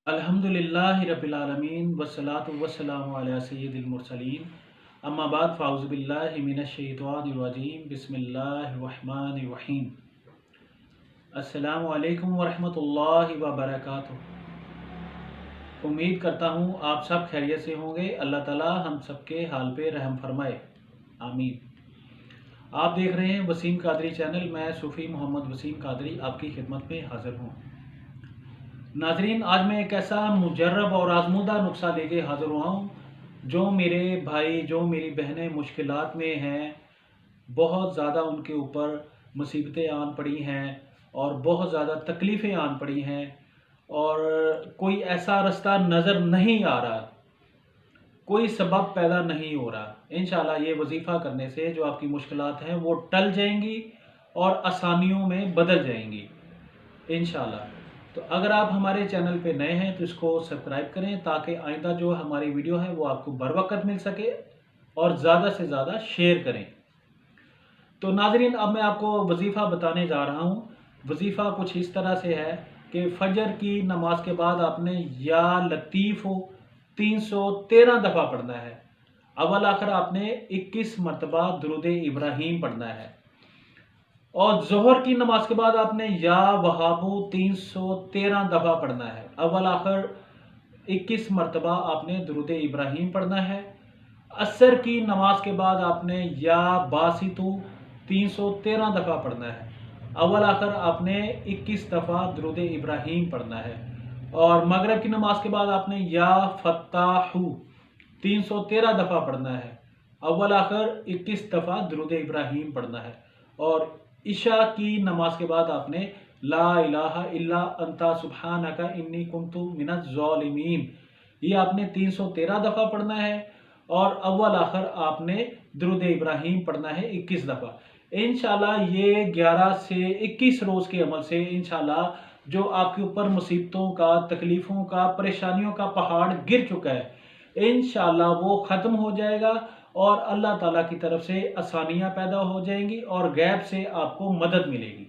अल्हम्दुलिल्लाहि रब्बिल आलमीन वस्सलातु वस्सलामु अला सय्यिदिल मुरसलीन अम्मा बाद फ़ाऊज़ु बिल्लाहि मिनश शैतानिर रजीम बिस्मिल्लाहिर रहमानिर रहीम। अस्सलामु अलैकुम व रहमतुल्लाहि व बरकातुहू। उम्मीद करता हूँ आप सब खैरियत से होंगे। अल्लाह ताला हम सबके हाल पे रहम फरमाए, आमीन। आप देख रहे हैं वसीम कादरी चैनल। मैं सूफ़ी मोहम्मद वसीम कादरी आपकी खिदमत में हाज़िर हूँ। नाजरीन, आज मैं एक ऐसा मुजर्रब और आजमूदा नुस्खा लेके हाज़िर हुआ हूँ जो मेरे भाई, जो मेरी बहनें मुश्किलात में हैं, बहुत ज़्यादा उनके ऊपर मुसीबतें आन पड़ी हैं और बहुत ज़्यादा तकलीफ़ें आन पड़ी हैं और कोई ऐसा रास्ता नज़र नहीं आ रहा, कोई सबब पैदा नहीं हो रहा। इंशाल्लाह ये वजीफ़ा करने से जो आपकी मुश्किलात हैं वो टल जाएंगी और आसानियों में बदल जाएंगी इंशाल्लाह। तो अगर आप हमारे चैनल पे नए हैं तो इसको सब्सक्राइब करें ताकि आइंदा जो हमारी वीडियो है वो आपको बर वक्त मिल सके और ज़्यादा से ज़्यादा शेयर करें। तो नाजरीन, अब मैं आपको वजीफ़ा बताने जा रहा हूँ। वजीफ़ा कुछ इस तरह से है कि फजर की नमाज के बाद आपने या लतीफ़ 313 दफ़ा पढ़ना है। अव्वल आखिर आपने 21 मरतबा दुरूद इब्राहीम पढ़ना है और जोहर की नमाज के बाद आपने या वहाबू 313 दफ़ा पढ़ना है। अव्वल आखिर 21 मरतबा आपने दुरूद इब्राहीम पढ़ना है। असर की नमाज के बाद आपने या बासितु 313 दफ़ा पढ़ना है। अव्वल आखिर आपने 21 दफ़ा दुरूद इब्राहीम पढ़ना है। और मगरिब की नमाज के बाद आपने या फत्ताहू 313 दफ़ा पढ़ना है। अव्वल आखिर 21 दफ़ा दुरूद इब्राहीम पढ़ना है। और इशा की नमाज के बाद आपने ला इलाहा इल्ला अंता सुब्हानका इन्नी कुन्तु मिनज़ ज़ालिमीन ये आपने 313 दफ़ा पढ़ना है। और अव्वल आखिर आपने दुरूद इब्राहीम पढ़ना है 21 दफ़ा। इंशाल्लाह ये 11 से 21 रोज़ के अमल से इंशाल्लाह जो आपके ऊपर मुसीबतों का, तकलीफ़ों का, परेशानियों का पहाड़ गिर चुका है, इंशाल्लाह वो ख़त्म हो जाएगा और अल्लाह ताला की तरफ से आसानियाँ पैदा हो जाएंगी और गैब से आपको मदद मिलेगी।